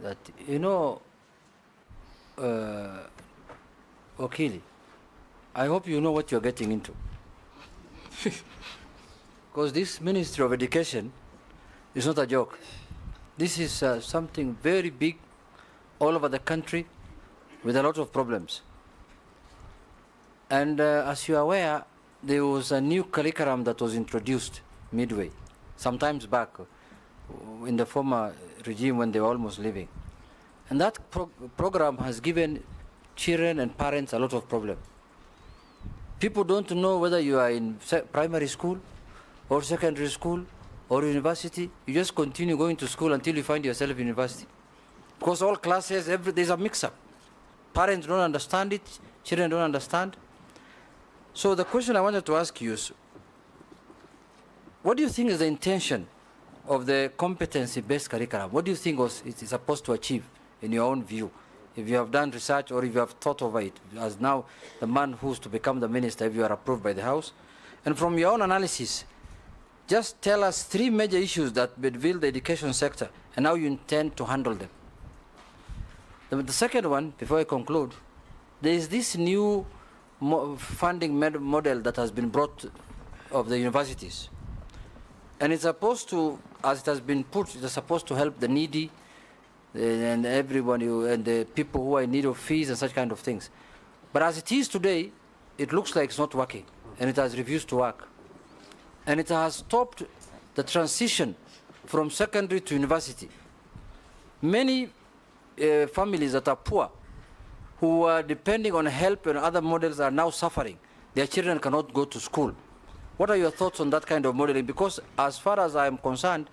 that, Wakili, I hope you know what you're getting into. Because this Ministry of Education is not a joke. This is something very big all over the country with a lot of problems. And as you are aware, there was a new curriculum that was introduced midway, sometimes back in the former regime when they were almost leaving. And that program has given children and parents a lot of problems. People don't know whether you are in primary school or secondary school or university. You just continue going to school until you find yourself in university. Because all classes, there's a mix-up. Parents don't understand it, children don't understand. So the question I wanted to ask you is, what do you think is the intention of the competency-based curriculum? What do you think it is supposed to achieve in your own view? If you have done research or if you have thought over it, as now the man who's to become the minister, if you are approved by the House. And from your own analysis, just tell us 3 major issues that bedeal the education sector and how you intend to handle them. The second one, before I conclude, there is this new funding model that has been brought of the universities. And it's supposed to, as it has been put, it's supposed to help the needy and everyone, and the people who are in need of fees and such kind of things. But as it is today, it looks like it's not working, and it has refused to work. And it has stopped the transition from secondary to university. Many families that are poor, who are depending on help and other models, are now suffering. Their children cannot go to school. What are your thoughts on that kind of modeling? Because as far as I am concerned,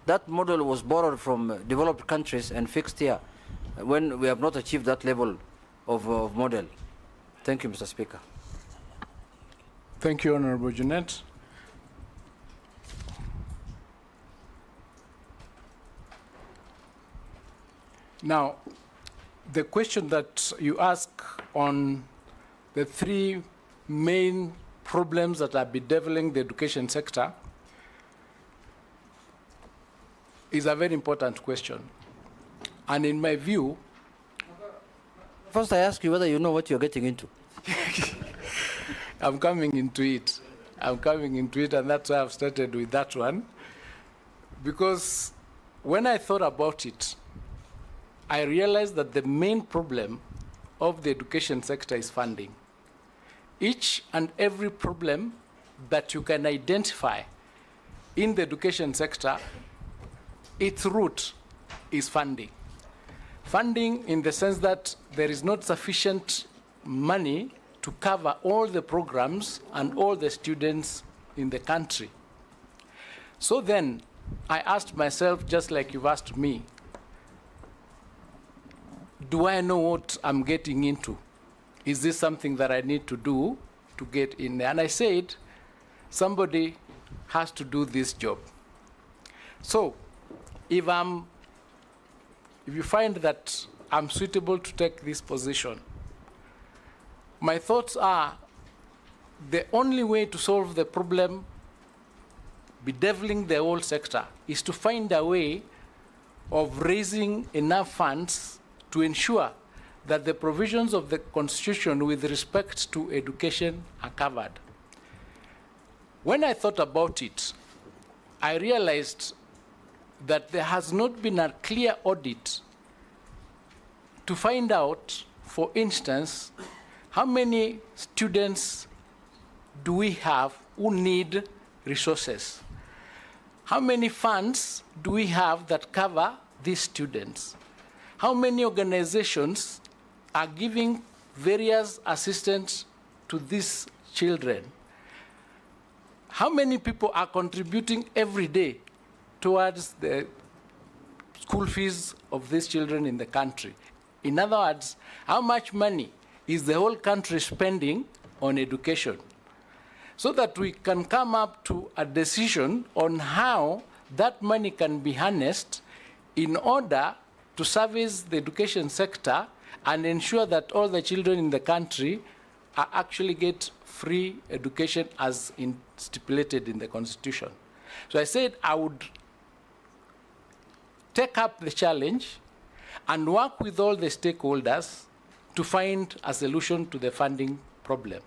that model was borrowed from developed countries and fixed here when we have not achieved that level of model. Thank you, Mr. Speaker. Thank you, Honorable Junet. Now, the question that you ask on the 3 main problems that are bedeviling the education sector is a very important question. And in my view... First, I ask you whether you know what you're getting into. I'm coming into it. I'm coming into it, and that's why I've started with that one. Because when I thought about it, I realized that the main problem of the education sector is funding. Each and every problem that you can identify in the education sector, its root is funding. Funding in the sense that there is not sufficient money to cover all the programs and all the students in the country. So then, I asked myself, just like you've asked me, do I know what I'm getting into? Is this something that I need to do to get in there? And I said, somebody has to do this job. So, if you find that I'm suitable to take this position, my thoughts are the only way to solve the problem bedeviling the whole sector is to find a way of raising enough funds to ensure that the provisions of the Constitution with respect to education are covered. When I thought about it, I realized that there has not been a clear audit to find out, for instance, how many students do we have who need resources? How many funds do we have that cover these students? How many organizations are giving various assistance to these children? How many people are contributing every day towards the school fees of these children in the country? In other words, how much money is the whole country spending on education? So that we can come up to a decision on how that money can be harnessed in order to service the education sector and ensure that all the children in the country actually get free education as stipulated in the Constitution. So I said I would take up the challenge and work with all the stakeholders to find a solution to the funding problem.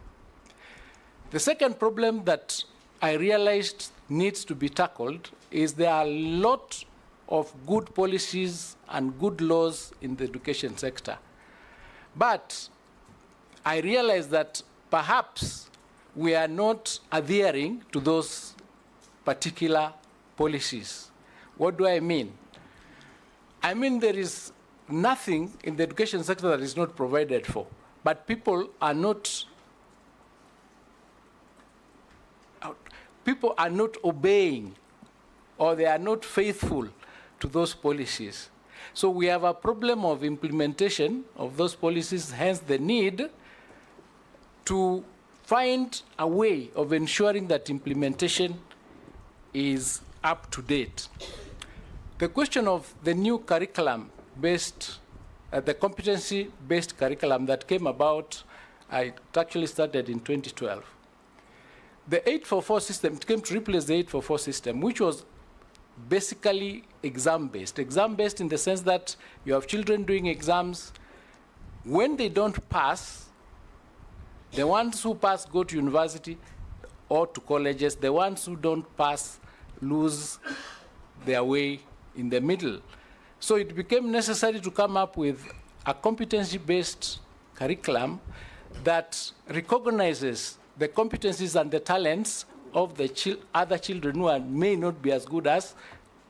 The second problem that I realized needs to be tackled is there are a lot of good policies and good laws in the education sector. But I realized that perhaps we are not adhering to those particular policies. What do I mean? I mean there is nothing in the education sector that is not provided for, but people are not obeying, or they are not faithful to those policies. So we have a problem of implementation of those policies, hence the need to find a way of ensuring that implementation is up to date. The question of the new curriculum-based, the competency-based curriculum that came about, it actually started in 2012. The 844 system, it came to replace the 844 system, which was basically exam-based. Exam-based in the sense that you have children doing exams. When they don't pass, the ones who pass go to university or to colleges. The ones who don't pass lose their way in the middle. So it became necessary to come up with a competency-based curriculum that recognizes the competencies and the talents of the other children who may not be as good as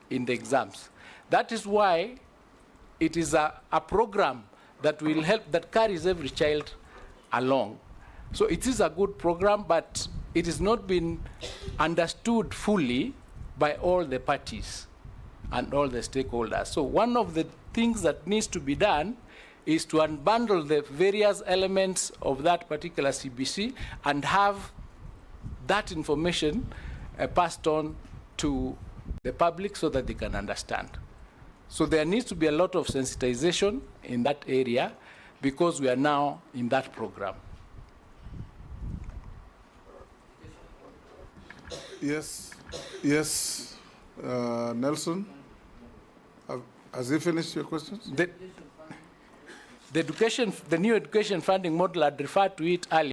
in the exams. That is why it is a program that will help, that carries every child along. So it is a good program, but it has not been understood fully by all the parties and all the stakeholders. So one of the things that needs to be done is to unbundle the various elements of that particular CBC and have that information passed on to the public so that they can understand. So there needs to be a lot of sensitization in that area because we are now in that program. Yes, yes. Nelson, has he finished your questions? The new education funding model, I'd referred to it earlier.